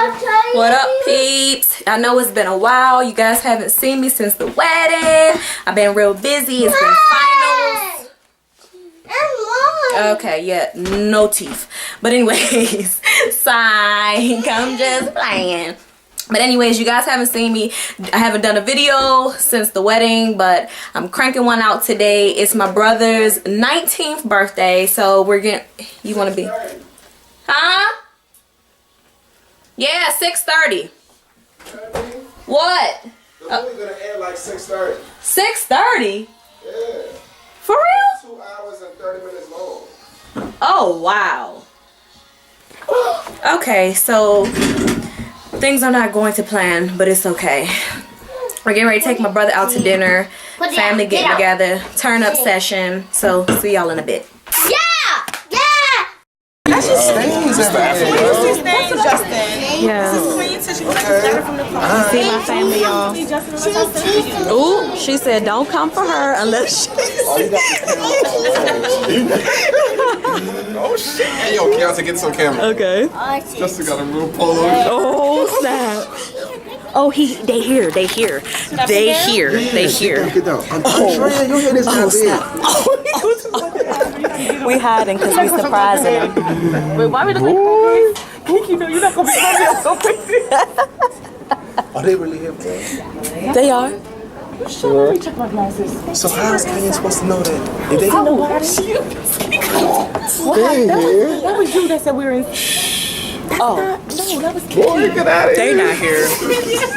What up, peeps? I know it's been a while. You guys haven't seen me since the wedding. I've been real busy. It's been finals. Okay, yeah, no teeth. But anyways, psych, I'm just playing. But anyways, you guys haven't seen me. I haven't done a video since the wedding, but I'm cranking one out today. It's my brother's 19th birthday, so we're getting... You want to be... Huh? Yeah, 6:30. What? The movie's gonna end like 6:30. 6:30? Yeah. For real? 2 hours and 30 minutes long. Oh, wow. Okay, so things are not going to plan, but it's okay. We're getting ready to take my brother out to dinner, family getting together, turn up session. So see y'all in a bit. That's just stains everywhere. Justin. Yeah. See my family, y'all. Ooh, she said don't come for her unless she... Oh shit. Hey yo, Keontae, get this on camera. Okay. Justin got a real polo. Oh snap. Oh, they here. Get down. Andrea, your head is not big. We hiding because we surprising him. Wait, why we looking like Kiki, no, you're not gonna be Are they really here, bro? They are. Sure. Check my glasses. So how is Kanye supposed to know that? If they don't know that That was you that said we were in. Oh. No, that was Kiki. Boy, get out of They here. not here.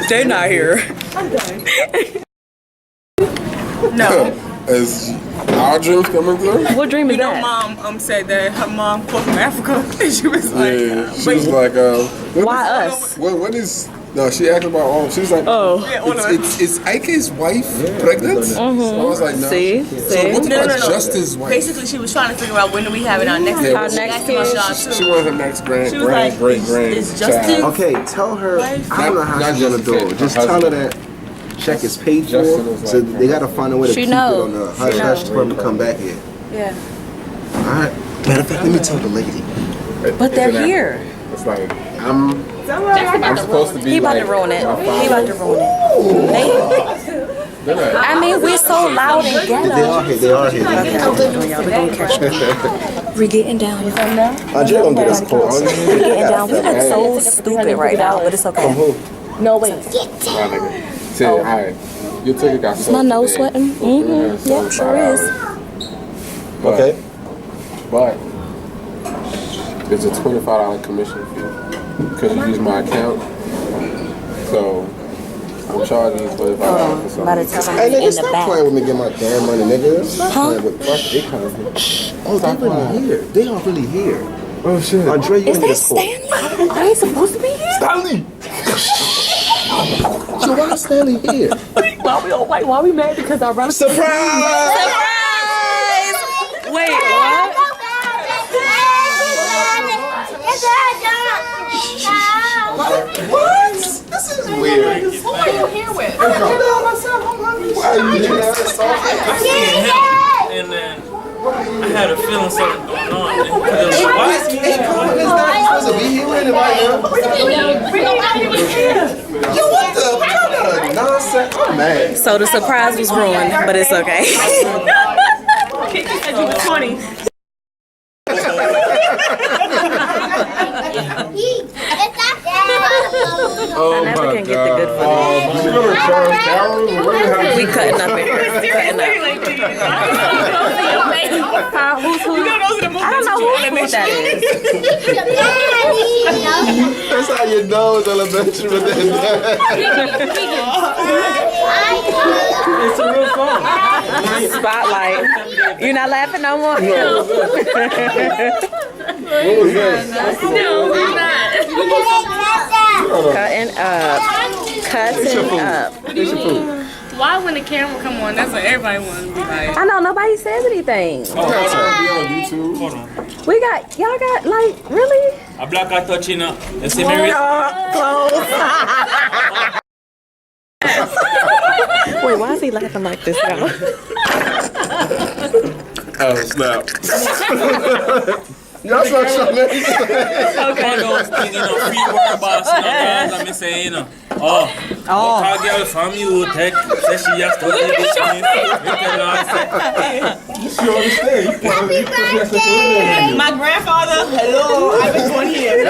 They not here. I'm done. No. Is our dreams coming through? What dream is You know, that? mom said that her mom came from Africa, and she was like, Yeah, she was like, Why us? what is... No, she asked about she was like, Oh. is Ike's wife pregnant? So I was like, no. See? So what about Justin's wife? Basically, she was trying to figure out when do we have it our next Yeah, Our next kid. She wanted her next She was like, great is Justin? child. Okay, tell her. I don't know how Not she's gonna just do kid, it. Just her tell her husband. that check is paid for, Justin was so like, they gotta find a way to She keep know. it on the She hush know. hush for them to come back here. Yeah. All right. Matter of fact, let me tell the lady. But they're here. It's like I'm supposed to be. He about like, to ruin it. He about to ruin it. I mean, we're so loud and They ghetto. are here. They are here. We're gonna catch them. We're getting down. You come down? Andrea gonna get us caught. We're getting down. We look so stupid right now, but it's okay. No, wait. See, alright. Your ticket got sold. My nose today. sweating. Mm-hmm. So Yep, sure is. Okay. But it's a $25 commission fee because you use my account. So I'm charging you $25 for By something. the time Hey, I'm nigga, in the stop back. playing with me. Get my damn money, nigga. Stop Huh? playing with me. Oh, they really here. They are really here. Oh shit. Andrea, you Is gonna that get us caught. Stanley? Are they supposed to be here? Stanley! So why is Stanley here? Why we mad because our brother? Surprise! Wait, what? What? This is weird. Who are you here with? Why are you doing that? And then I had a feeling something going on. Supposed to be here with it right now. Yo, what the nonsense? I'm mad. So the surprise was ruined, but it's okay. Kiki said you were 20. Oh never my can get the good God. footage. You gonna charge Carol? We cutting up in here. Cutting up. I don't know who that is. That's how you know it's elementary with that. It's a real phone. Spotlight. You're not laughing no more? What was that? No, I'm not. Cutting up. Cutting up. Why when the camera come on, that's what everybody wants to be like. I know, nobody says anything. Be on YouTube. Hold on. Y'all got, like, really? A black eye touching up. You see me? Close. Wait, why is he laughing like this, y'all? Oh, snap. Y'all saw Charmaine. One of those things, you know, free word boss, you know, guys, I'm saying, you know. Call girl from you, tech, say she has to do this thing. You understand? My grandfather, hello, I was born here.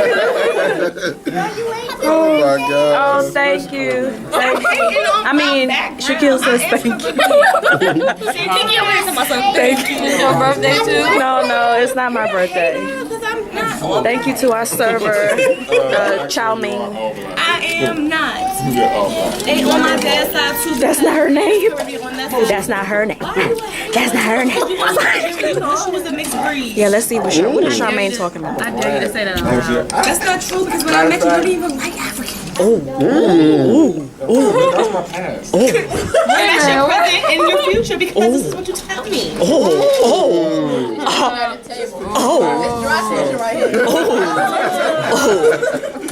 Oh my God. Oh, thank you. Thank you. I mean, Shaquille says thank you. Thank you. Your birthday too? No, it's not my birthday. Thank you to our server, Chow Ming. I am not. And on my dad's side too. That's not her name. On that side. That's not her name. That's not her name. She was a mixed breed. Yeah, let's see what is Charmaine talking about. I dare you to say that out loud. That's not true because when I met you, you didn't even like African. That's my past. And that's your present and your future because this is what you tell me.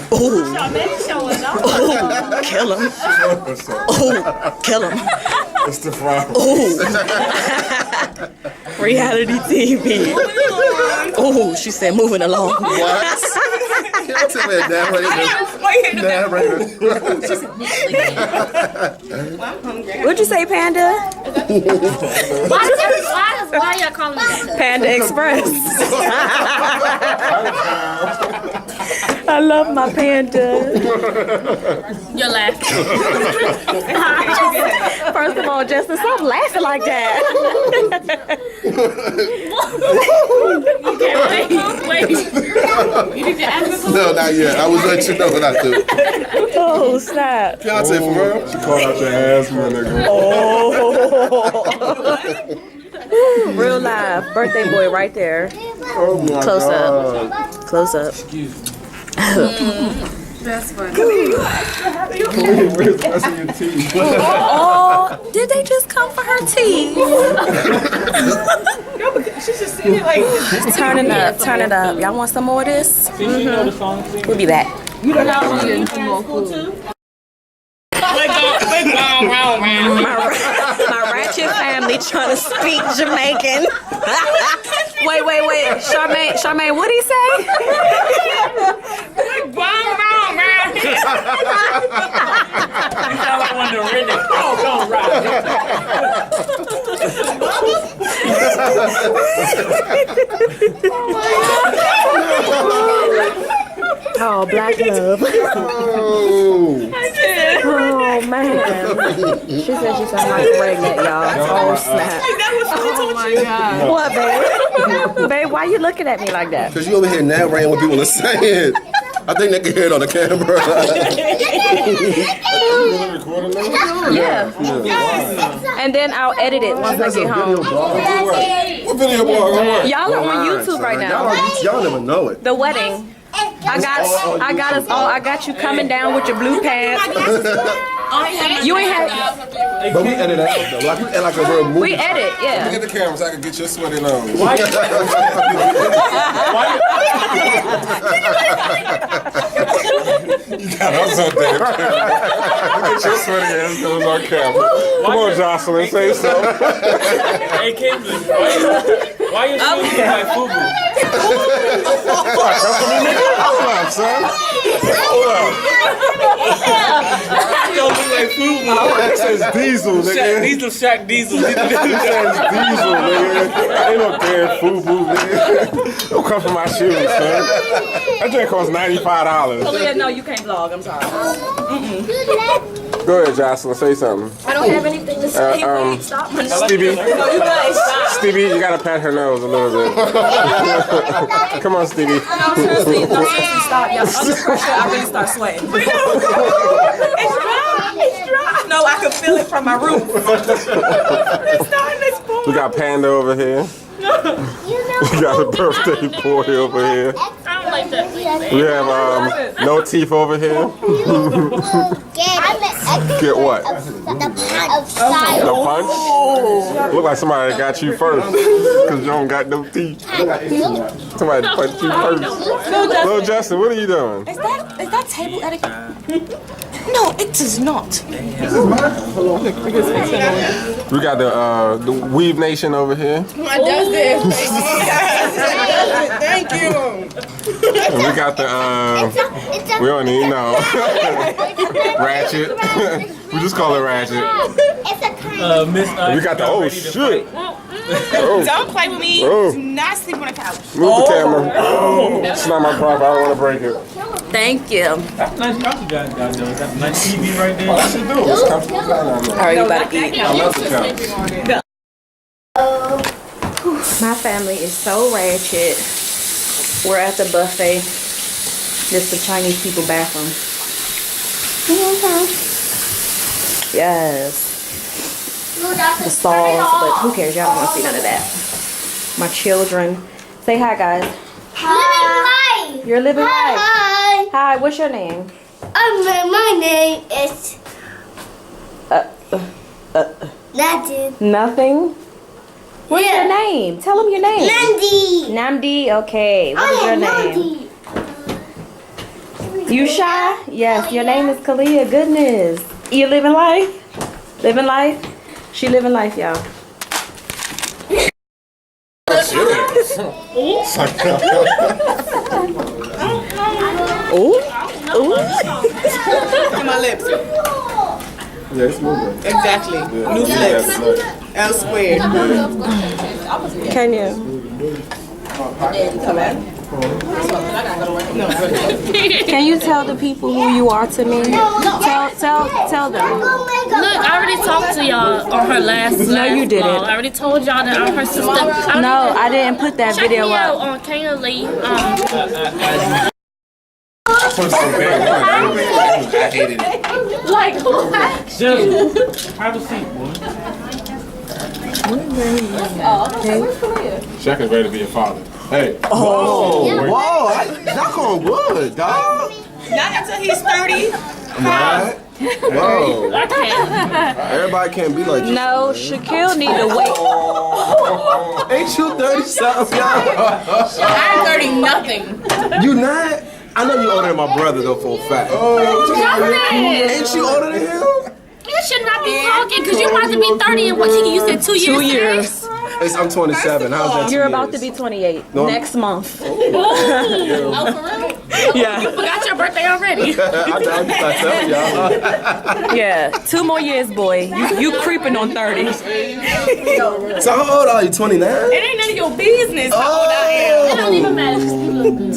Charmaine's showing up. Kill him. Kill him. It's the problem. Reality TV. Oh, she said moving along. What? Y'all tell me that narrator. What'd you say, Panda? Why y'all calling me that? Panda Express. I love my panda. You're laughing. First of all, Justin, stop laughing like that. Wait. You need to ask me. No, not yet. I was letting you know what I do. Oh, snap. Beyonce for real? She called out your ass, my nigga. Oh. Real live. Birthday boy right there. Oh my Close God. up. Close up. That's funny. Where's the rest of your teeth? Oh, did they just come for her teeth? No, because she's just sitting like this. Turn it up. Turn it up. Y'all want some more of this? We'll be back. You don't know how to get some more food too? My Ratchet family trying to speak Jamaican. wait. Charmaine, what'd he say? Oh, black love. Oh, man. She said she sounded like pregnant, y'all. Oh, snap. Oh my God. What, babe? Babe, why you looking at me like that? Because you over here narrating what people are saying. I think they can hear it on the camera. Yeah. And then I'll edit it once I get home. What video blog? Y'all are on YouTube right now. Y'all never know it. The wedding. I got us all. I got you coming down with your blue pants. You ain't had. But we edit out though. Like we edit like a real movie. We edit, yeah. Get the camera so I can get your sweaty nose. You got us on there. Get your sweaty ass nose on camera. Come on, Jocelyn, say something. Hey, Caitlin, why you shooting like FUBU? Hold up, son. Hold up. You don't look like FUBU. It says Diesel, nigga. Shaq Diesel. It says Diesel, nigga. Ain't no damn FUBU, nigga. Don't come for my shoes, son. That drink costs $95. Oh yeah, no, you can't vlog. I'm sorry. Go ahead, Jocelyn, say something. I don't have anything to say. Wait, stop. Stevie, Stevie, you gotta pat her nose a little bit. Come on, Stevie. No, seriously, stop. Y'all, under pressure, I really start sweating. It's dry. No, I can feel it from my roof. We got Panda over here. We got a birthday boy over here. I don't like that. We have no teeth over here. Get what? The punch? Look like somebody got you first. Because you don't got no teeth. Somebody punched you first. Little Justin, what are you doing? Is that table etiquette? No, it is not. We got the Weave Nation over here. My dad's there. Thank you. And we got the, we don't even know. Ratchet. We just call it Ratchet. Miss. We got the, oh shit. Don't play with me. Oh. Do not sleep on the couch. Move the camera. It's not my prop. I don't want to break it. Thank you. That's a nice couch you got though. That's a nice TV right there. What should do? It's comfortable. Are you about to eat? I love the couch. My family is so ratchet. We're at the buffet. This is the Chinese people bathroom. Yes. The stalls, but who cares? Y'all don't want to see none of that. My children. Say hi, guys. Hi. You're living life. Hi. Hi, what's your name? My name is Nathan. Nothing. What's your name? Tell them your name. Nandi. Namdi. Okay. What is your name? You shy? Yes. Your name is Kalia. Goodness. You living life? Living life? She living life, y'all. Ooh. Ooh. Look at my lips. Yeah, it's moving. Exactly. New flips. L squared. Can you? Can you tell the people who you are to me? Tell them. Look, I already talked to y'all on her last. No, you didn't. Vlog. I already told y'all that I'm her sister. No, I didn't put that Check video me out up. on Kayla Lee. I hated it. Like what? Just have a seat, woman. Shaq is ready to be a father. Hey. Oh, whoa. Knock on wood, dog. Not until he's 30. Right? Whoa. Okay. Everybody can't be like you. No, Shaquille need to wait. Ain't you 30 something, y'all? I'm 30 nothing. You not? I know you older than my brother, though, for a fact. Ain't you older than him? You should not be talking because you're about to be 30 and what? You said 2 years. 2 years. I'm 27. How's that? You're about to be 28 No, I'm- next month. Oh, for real? Yeah. You forgot your birthday already. I'm telling y'all. Yeah. 2 more years, boy. You creeping on 30. So how old are you? 29? It ain't none of your business how old I am. It don't even matter. You look good.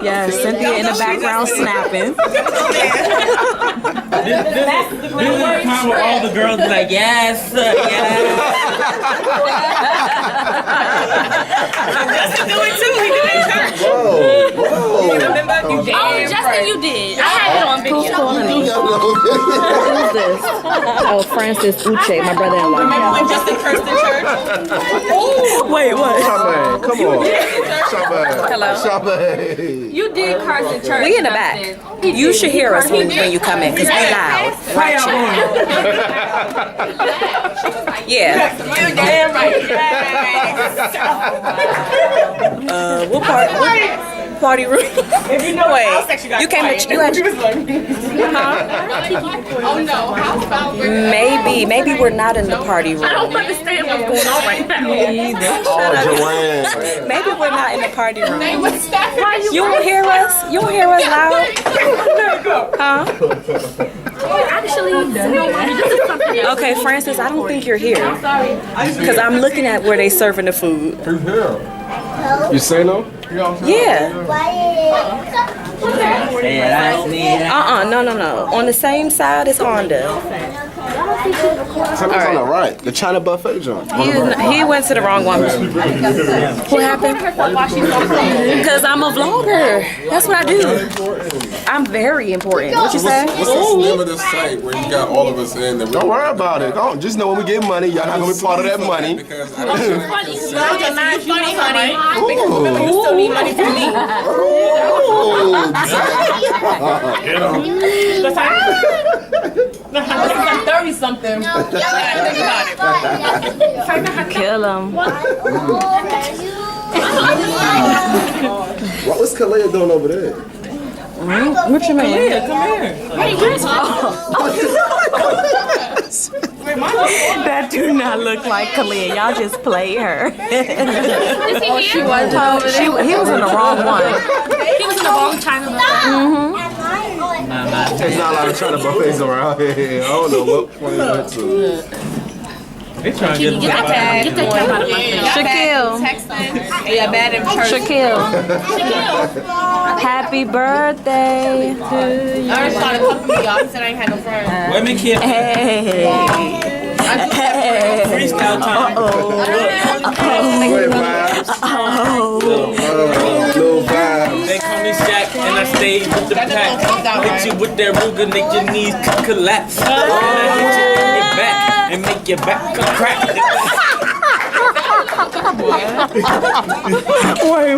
Yeah, Cynthia in the background snapping. This is the time where all the girls be like, yes, yes. Justin do it too. He did it in church. Whoa. Remember? You Oh, damn Justin, right. you did. I had it on Who's video. calling me? Who's this? Oh, Francis Uche, my brother-in-law. Remember when Justin cursed in church? Wait, what? Shaban, come on. Shaban. Hello. Shaban. You did curse in church. We in the back. You should hear us when you come in, because we loud. Yeah. You damn right. What party room? If you know Wait, house sex, you got you came quiet. to- you had- She was like, oh no, house foul. Maybe we're not in the party I don't room. understand what's going on right now. Oh, Joanne. Maybe we're not in the party room. What's that? You won't hear us? You won't hear us loud? Huh? Actually, this is something else. Okay, Francis, I don't think you're here. Because I'm looking at where they serving the food. You say no? Yeah. No. On the same side as Honda. Something's on the right. The China buffet joint. He went to the wrong one. What happened? Because I'm a vlogger. That's what I do. I'm very important. What you say? What's the name of this site where you got all of us in? Don't worry about it. Don't just know when we get money, y'all not gonna be part of that money. Because I Funny, because I don't mind you funny, honey. You still need money from me. This is like 30 something. Kill him. What's Kalia doing over there? What you mean? Come here. Hey, where's That do not look like Kalia. Y'all just play her. Is he here? He was in the wrong one. He was in the wrong China There's not a lot of China buffets around here. I don't know what point it went to. They trying to get Get that camera out of my face. Shaquille. Yeah, bad in person. Shaquille. Happy birthday to you. I was trying to come to y'all. He said I ain't had no friends. women can't Hey. freestyle time. Great vibes. Little vibes. They call me Shaq and I stay with the pack. Hit you with that Ruger, make your knees collapse. And I hit you in your back and make your back crack. Wait.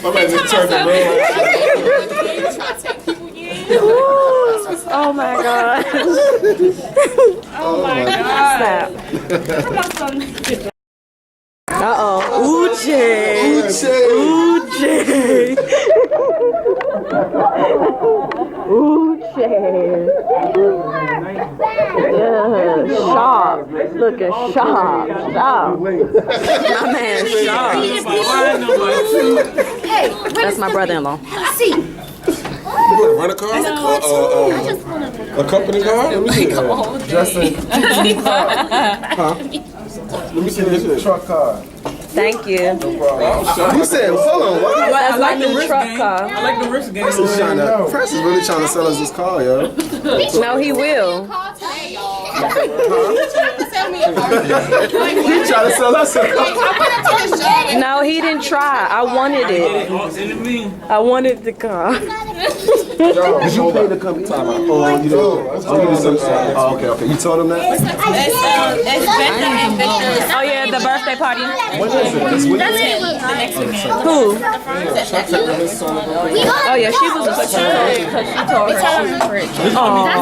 I'm ready to turn the Oh my god. Oh my God. Snap. Uh-oh. Uche. Yeah, sharp. Looking sharp. My man sharp. That's my brother-in-law. You gonna rent a car? A company car? Let me see. Justin. Huh? Let me see this truck car. Thank you. You said, hold on, what? That's like the truck car. I like the wrist game. Press is really trying to sell us this car, yo. No, he will. He trying to sell us a car. No, he didn't try. I wanted it. I wanted the car. Did you pay to come time out? Oh, you don't. Oh, okay. You told him that? Oh yeah, the birthday party. What is it? This week? Who? Oh yeah, she was a That's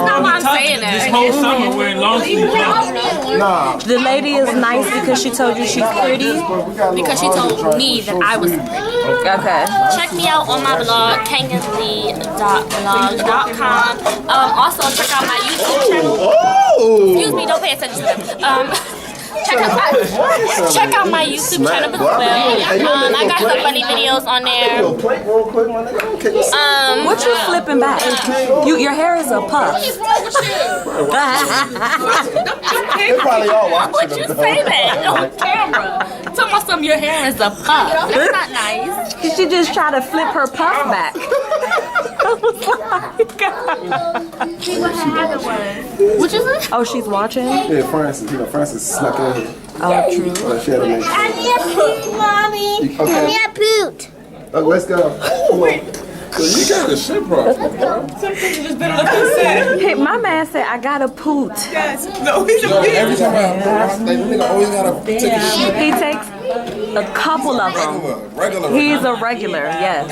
not why I'm saying This that. whole summer wearing long sleeves. Nah. The lady is nice because she told you she's pretty. Because she told me that I was pretty. Okay. Check me out on my blog, kanganlee.blog.com. Also, check out my YouTube channel. Oh! Excuse me, don't pay attention to them. Check out my YouTube channel as well. I got some funny videos on there. What you flipping back? Your hair is a puff. They probably all watching Would you them, say that on camera? Talking about some your hair is a puff. That's not nice. She just tried to flip her puff back. See what happened was. What you say? Oh, she's watching? Yeah, Francis. Francis snuck in here. Oh, true. She had to make sure. I need a poot, mommy. I need a poot. Let's go. So you got a shit problem. Hey, my man said I got a poot. No, he's a bitch. Every time I nigga always gotta take a shit. He takes a couple of them. Regular. He's a regular, yes.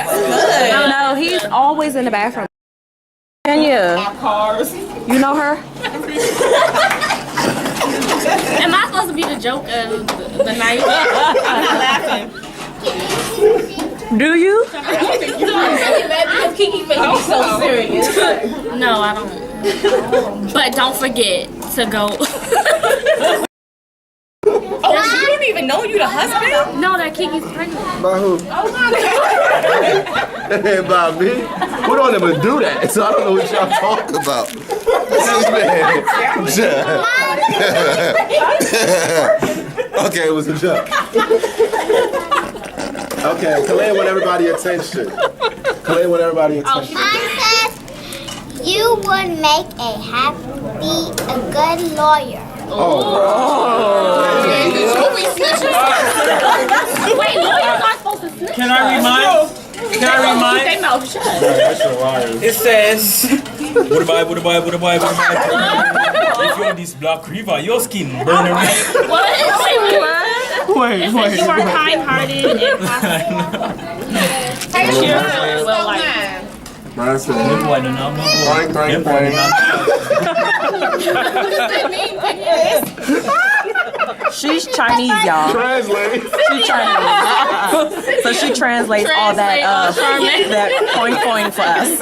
No, he's always in the bathroom. Kenya, you know her? Am I supposed to be the joke of the night? I'm not laughing. Do you? Kiki made me so serious. No, I don't. But don't forget to go. Oh, she didn't even know you the husband? No, that Kiki's pregnant. By who? Hey, by me? We don't even do that, so I don't know what y'all talking about. Okay, it was a joke. Okay, Kalea want everybody attention. Kalea want everybody attention. Mom says you would make a good lawyer. Wait, lawyers aren't supposed to snitch. Can I remind? They mouth shut. It says, what about? If you're this black river, your skin burn away. What? It says you are kind-hearted and cheerful. Well, like, Mine said, She's Chinese, y'all. Translate. She's Chinese. So she translates all that coin for us.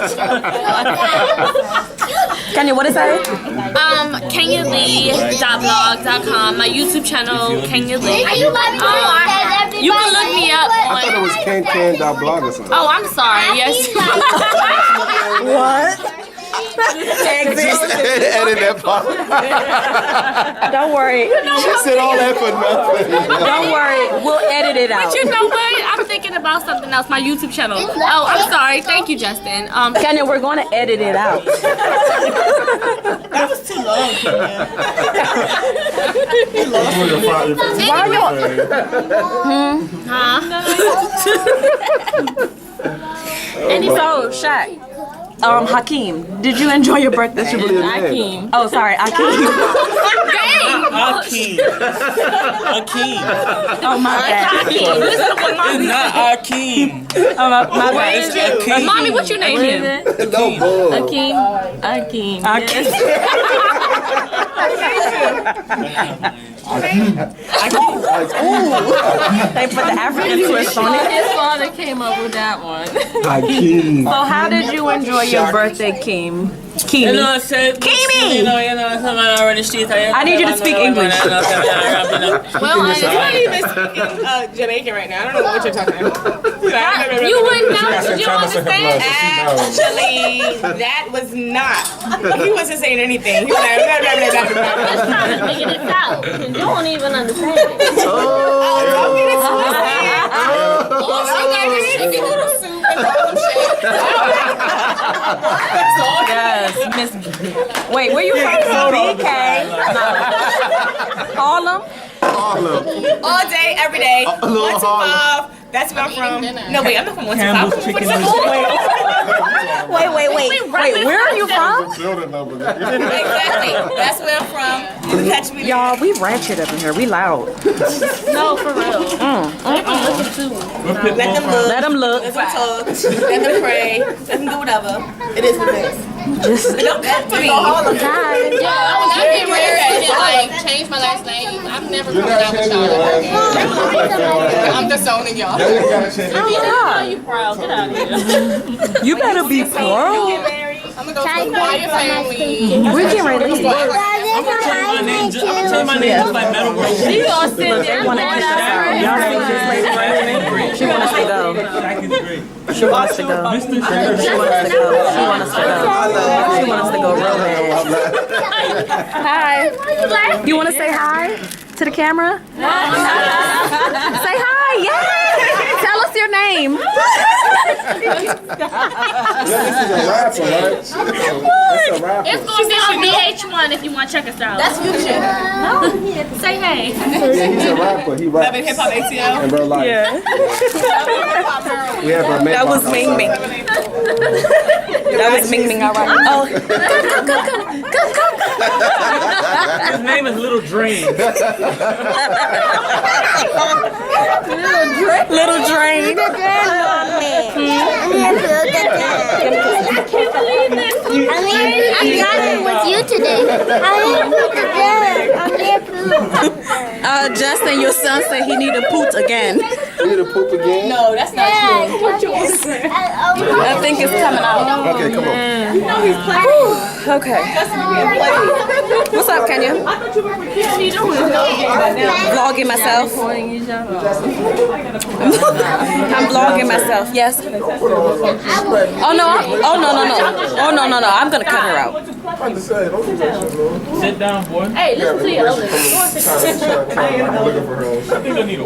Kenya, what is that? KenyaLee.blog.com. My YouTube channel, Kenya Lee. Are you loving You can look me up I thought it on. was can.blog or something. Oh, I'm sorry. Yes. What? Edit that part. Don't worry. She said all that for nothing. Don't worry. We'll edit it out. You know what? I'm thinking about something else. My YouTube channel. Oh, I'm sorry. Thank you, Justin. Kenya, we're going to edit it out. That was too long, Kenya. Why y'all? So, Shaq. Hakeem, did you enjoy your birthday? Akeem. Oh, sorry, Hakeem. Akeem. Akeem. Oh, my bad. It's not Akeem. Oh, my bad. It's Akeem. Mommy, what you name him? No bull. Akeem. Akeem. They put the African twist on it. His father came up with that one. So how did you enjoy your birthday, Keem? You know, I said, Kimi! you know, someone already street. I need you to speak English. Well, You're not even speaking Jamaican right now. I don't know what you're talking about. you wouldn't know. You don't understand. Actually, that was not. He wasn't saying anything. He was like, blah, blah, blah, blah, blah. Just trying to figure this out. You don't even understand it. Yes, Miss. Wait, where you from? BK. Harlem. All day, every day. 125. That's where I'm from. No, wait, I'm not from 125. Wait. Where are you from? Exactly. That's where I'm from. You catch me. Y'all, we ratchet up in here. We loud. No, for real. Let them look. Let them look. Let them talk. Let them pray. Let them do whatever. It is what it is. Just Don't come to me. Yeah, I was getting ready to like change my last name. I've never come out with y'all. I'm disowning y'all. You proud? Get out of here. you better be proud. I'm gonna go to a quiet family. We're getting ready to leave. I'm gonna tell my name just like Metal Girl. She all sitting there. Want to kiss us out? Y'all see this lady right here? She wants us to go. Shaq is great. She wants us to go. She wants us to go. She wants us to go. She wants us to go real bad. Hi. You want to say hi to the camera? Say hi. Yay! Tell us your name. It's going to be on VH1 if you want to check us out. That's future. Say hey. Yeah, he's a rapper. He raps. Hip Hop ATL. In real life. Yeah. We have a That was Ming Ming. That was Ming Ming, all right. Oh. His name is Little Dream. Little Drain. I'm driving with you today. Justin, your son said he need a poot again. You need to poop again? No, that's not true. I think it's coming out. Okay, come on. Okay. What's up, Kenya? Vlogging myself. I'm vlogging myself. Yes. Oh no. Oh no. I'm gonna cut her out. Sit down, boy. Hey, listen to your elders.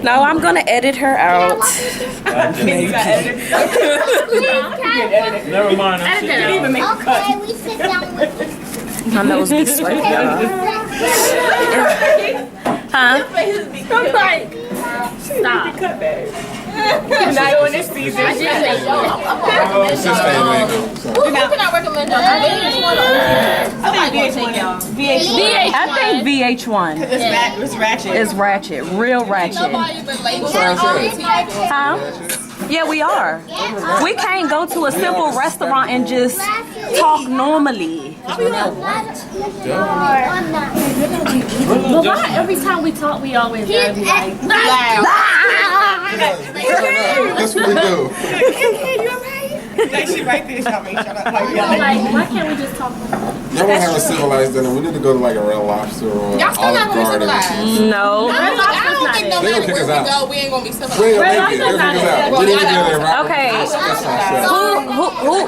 No, I'm gonna edit her out. Never mind. Okay, we sit down with My nose be sweaty. Huh? Stop. Not on this season. I did say so. Who can I recommend? I think VH1. I think VH1 It's Ratchet. is ratchet, real ratchet. Huh? Yeah, we are. We can't go to a simple restaurant and just talk normally. But why every time we talk, we always gotta be like, That's what we do. You alright? She right there, Charmaine. Shut up. Like, why can't we just talk? Y'all want to have a civilized dinner? We need to go to like a Red Lobster or Y'all still not Olive gonna be Garden. civilized. No. I don't think no They gonna matter kick us where we out. go, we ain't gonna be civilized. We ain't gonna make it. They're gonna kick us out. We need to get in rock. Okay. That's not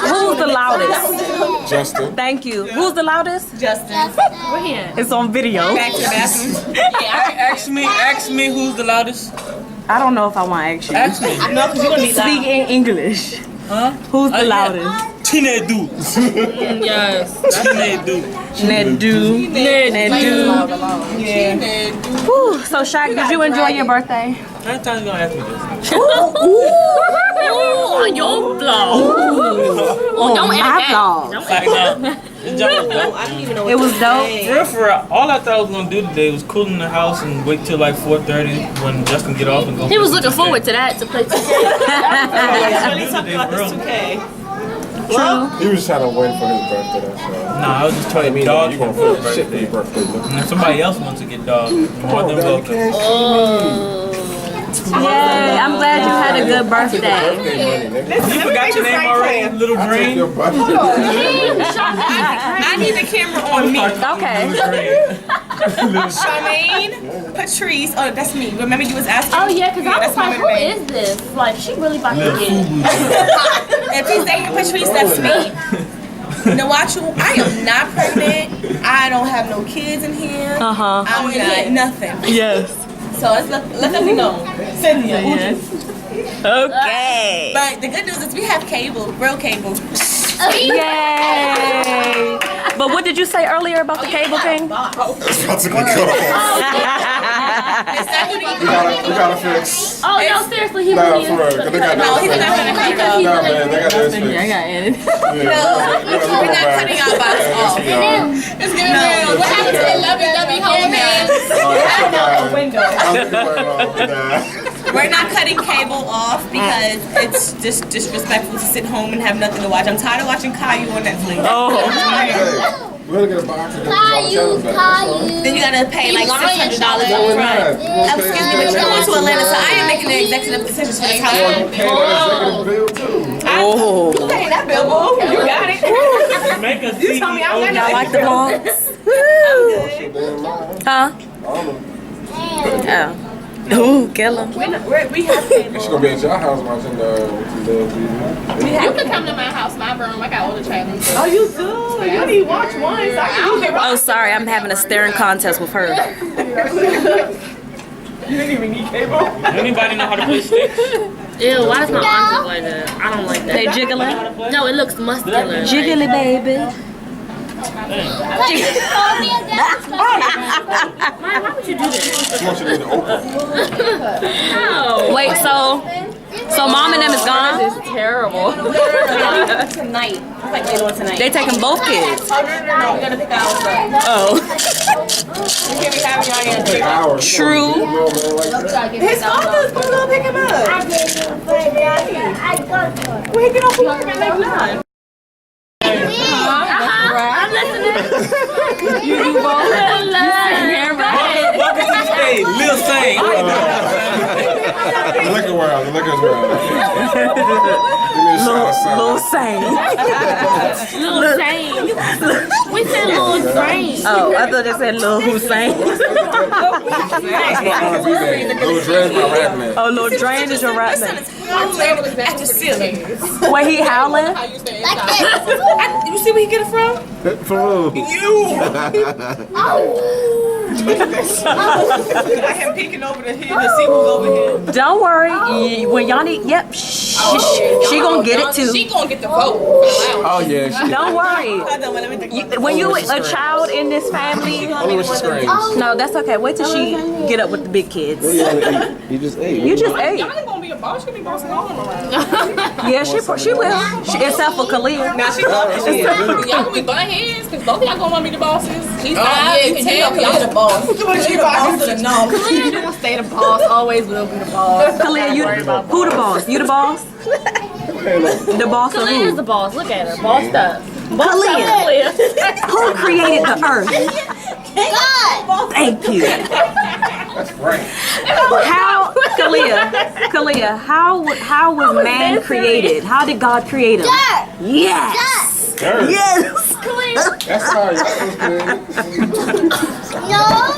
Who's the loudest? fair. Justin. Thank you. Who's the loudest? Justin. We're here. It's on video. Back to the bathroom. Ask me who's the loudest. I don't know if I want to ask you. Ask me. No, because you're going to be Speak loud. in English. Huh? Who's the Yeah. loudest? Chinedu. Yes. Chinedu. Nedu. Nedu. Yeah. Whew. So Shaq, did you enjoy your birthday? How many times you gonna ask me this? On your vlog. Oh, don't edit My that. vlog. Like, no. The job was dope. I didn't even know It was dope. For real, all I thought I was gonna do today was cool in the house and wait till like 4:30 when Justin get off and go. He was looking forward to that, to play 2K. really talking about this 2K. He was trying to wait for his birthday. That's all. Nah, I was just I trying mean, to dog you for gonna my feel shit for your birthday. birthday. And if somebody else wants to get dog, more than welcome. Yay, I'm glad you had a good birthday. Birthday money, nigga. You forgot your name already, Little Take Green? your birthday. I need the camera on me. Okay. Charmaine, Patrice. Oh, that's me. Remember you was asking? Oh, yeah, because I was that's my like, who middle name. is this? Like, she really about to get. If he's dating Patrice, that's me. Nawachu, I am not pregnant. I don't have no kids in here. Uh-huh. I'm not nothing. Yes. So let me know. Cynthia. Okay. But the good news is we have cable, real cable. Yay. But what did you say earlier about the cable thing? That's about to be cut off. We gotta fix. Oh, no, seriously, he Nah, really for real. is. 'Cause they got No, he's this not gonna cut it off. Nah, man, they got this fixed. I got it. We're not cutting our box off. It's getting real. What happened to the lovey-dovey whole man? We're not cutting cable off because it's just disrespectful to sit home and have nothing to watch. I'm tired of watching Caillou on Netflix. We're gonna get a box and get all the channels back. That's all. Then you gotta pay like $600 No, up we're front. not. Excuse me, but you're going to Atlanta, so I am making the executive decisions for this house. You pay that executive bill too. Oh. You paying that bill, boo. You got it. Make a You told me I'm CEO. Y'all like the vlogs? Huh? Oh. Ooh, kill him. We have cable. She's gonna be at your house watching TV. You can come to my house, my room. I got all the channels. Oh, you do? You need watch one. So I can use it. Oh, sorry, I'm having a staring contest with her. You didn't even need cable. Anybody know how to play sticks? Ew, why does my arms look like that? I don't like that. They jiggling? No, it looks muscular. Jiggly, baby. Why would you do this? She wants you to open. No. Wait, so mom and them is gone? This is terrible. Tonight. It's like later on tonight. They taking both kids. Oh, no. We're gonna pick ours up. Oh. We can't be having y'all here. Take hours. True. His father's gonna go pick him up. We get off work at like 9. I'm listening. You do both. Welcome to the stage, Lil Saint. The liquor world. Give me a shot of something. Little Saint. Little Zane. We said Little Zane. Oh, I thought they said Lil Hussein. Little Dre's my rap name. Oh, Lil Drain is your rap name. Howling at the ceiling. Wait, he howling? You see where he get it from? For who? I am peeking over the hill to see who's over here. Don't worry. When y'all need, yep, she gonna get it too. She gonna get the vote. Oh yeah, she. Don't worry. Hold on, let me think. When you a child in this family, Only when she screams. no, that's okay. Wait till she get up with the big kids. You just ate. You just ate. Y'all ain't gonna be a boss. She gonna be bossing all of them around. Yeah, she will. Except for Khalil. Now she loves it. Y'all gonna be butt heads because both of y'all gonna want to be the bosses. She's 5 You and can tell y'all the boss. You the boss of the no. You're gonna stay the boss. Always will be the boss. Khalil, who the boss? You the boss? The boss of Khalil is who? the boss. Look at her. Bossed up. Khalil. Who created the earth? God. Thank you. That's right. How, Kalia, how was man created? How did God create him? Yes. Dirt. Yes. That's how y'all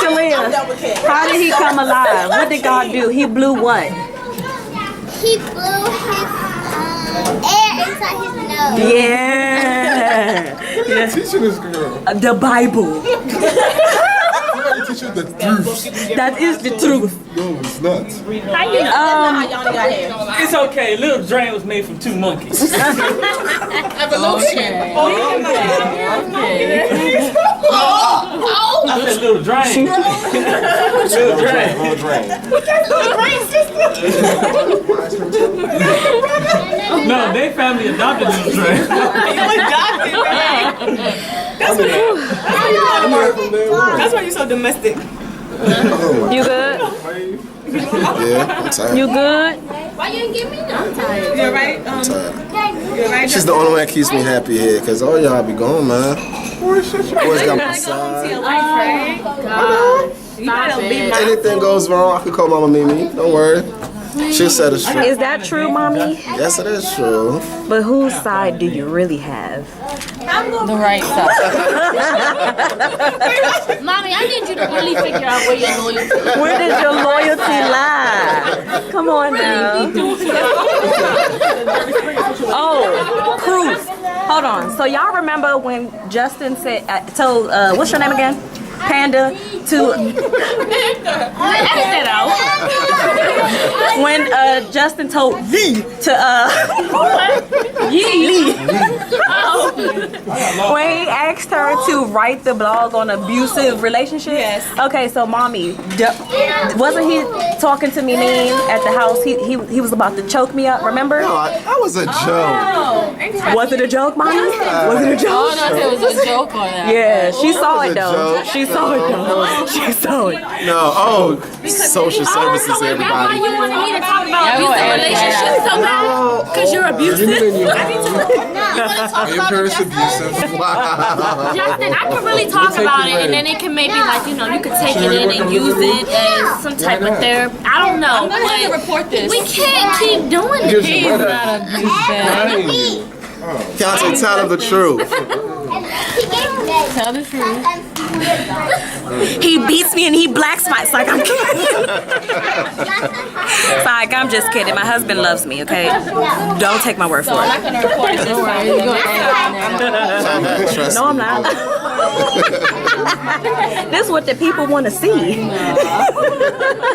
Kalia, how did he come alive? What did God do? He blew what? He blew his air inside his nose. Yeah. teaching this girl. The Bible. Somebody teach you the truth. That is the truth. No, it's nuts. How you know? That's not how y'all got here. It's okay. Little Drain was made from 2 monkeys. Evolution. I said Little Drain. Little Drain. Little drain. No, they family adopted Little Drain. That's why you're so domestic. You good? Yeah, I'm tired. You good? Why you didn't give me none? I'm tired. You're right. I'm tired. You're right. She's the only one that keeps me happy here, because all y'all be gone, man. Boys got my side. Anything goes wrong, I could call Mama Mimi. Don't worry. She'll set us straight. Is that true, Mommy? Yes, it is true. But whose side do you really have? The right side. Mommy, I need you to really figure out where your loyalty is. Where does your loyalty lie? Come on now. Oh, proof. Hold on. So y'all remember when Justin said, told, what's your name again? Panda to when Justin told V to Lee when he asked her to write the blog on abusive relationships. Yes. Okay, so mommy, wasn't he talking to me mean at the house? He was about to choke me up. Remember? No, that was a joke. Was it a joke, mommy? Was it a joke? Oh, no, it was a joke on that. Yeah, she saw it though. joke. She saw it though. She saw it. No, social services, Why everybody. you wanted me to talk about abusive relationships so bad? Because you're abusive? Your parents abusive. Justin, I could really talk about it, and then it can maybe, like, you know, you could take it in and use it as some type of therapy. I don't know. I'm gonna have to report this. We can't keep doing this. He's not abusive. Keontae, tell them the truth. Tell the truth. He beats me and he black smites like I'm kidding. Like, I'm just kidding. My husband loves me, okay? Don't take my word for it. I'm not going to report it this time. You're going to edit. No, I'm not. This is what the people want to see.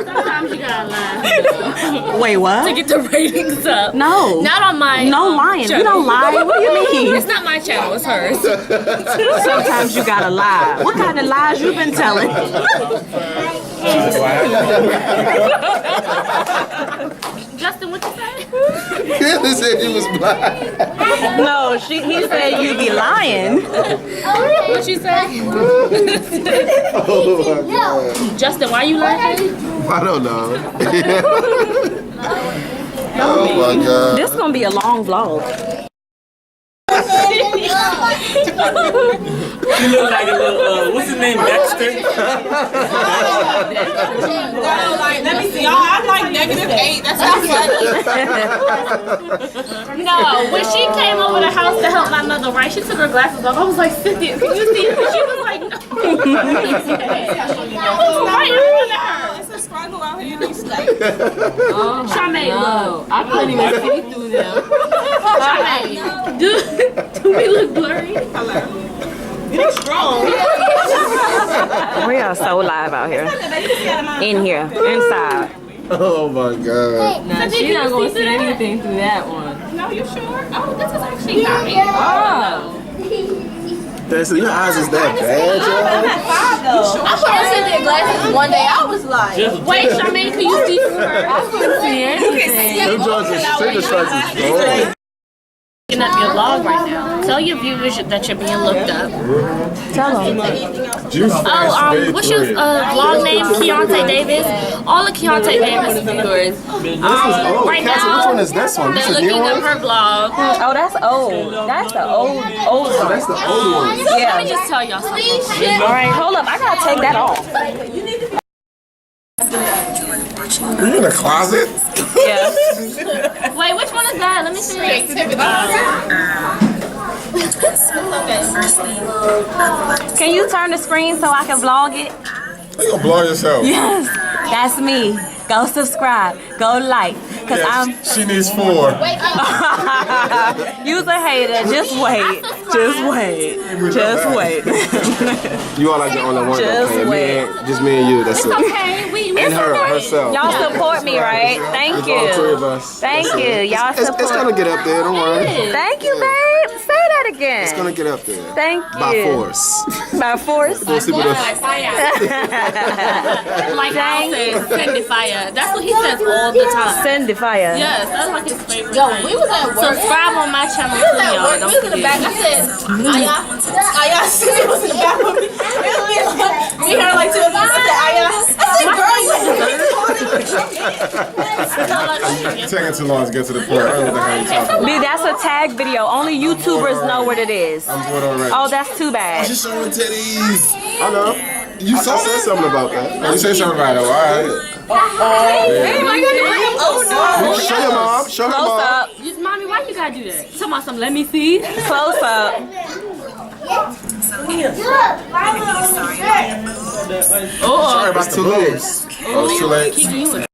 Sometimes you gotta lie. Wait, what? To get the ratings up. No. Not on my No lying. You don't lie. What do you mean? It's not my channel, it's hers. Sometimes you gotta lie. What kind of lies you been telling? Justin, what you say? He said you was black. No, he said you be lying. What you say? Oh my God. Justin, why you laughing? I don't know. Oh my God. This gonna be a long vlog. She look like a little, what's his name, Dexter? Like, let me see. Y'all, I'm like -8. That's not funny. No, when she came over the house to help my mother, right, she took her glasses off. I was like, Cynthia, can you see? And she was like, no. I was right in front of her. It's a struggle out here in these states. Charmaine, look. I couldn't even see through them. Charmaine, do we look blurry? Hello. You look strong. We are so live out here. In here, inside. Oh my God. Nah, she's not going to see anything through that one. No, you sure? Oh, this is actually nice. So your eyes is that bad, y'all? I started seeing their glasses one day. I was like, Wait, Charmaine, can you see through her? I couldn't see anything. Them drugs are sticker strikes is strong. Looking up your vlog right now. Tell your viewers that you're being looked up. Tell them. What's your vlog name? Keontae Davis. All of Keontae Davis viewers. Right Cassie, now, which one is this one? This they're is the new looking one? up her vlog. Oh, that's old. That's the old one. That's the old one. Let me just tell y'all something. All right, hold up. I gotta take that off. Are you in the closet? Yeah. Wait, which one is that? Let me see. Can you turn the screen so I can vlog it? You gonna blow yourself? Yes. That's me. Go subscribe. Go like. Cause She needs 4. You's a hater. Just wait. Just wait. Just wait. You are like the only one. Just wait. Just me and you. That's it. Okay, we And herself. Y'all support me, right? Thank All 3 you. of us. Thank you. Y'all support. It's gonna get up there. Don't worry. Thank you, babe. Say that again. It's gonna get up there. Thank you. By force. By force. We'll see what Like I said, send the fire. That's what he says all the time. Send the fire. Yes, that's like his favorite thing. We was at work. Subscribe on my channel too, y'all. Don't forget. I said, Aya Cindy was in the back with me. Me and her like 2 of us. I said, Aya. I said, girl, It's taking too long to get to the point. I don't know how you talking. Dude, that's a tag video. Only YouTubers know what it is. I'm doing already. Oh, that's too bad. She's showing titties. I know. You said something about that. You said something about it. All right. Show your mom. Show her Close mom. up. Mommy, why you gotta do that? Tell me some. Let me see. Close up. Sorry about the boobs. Oh, it's too late.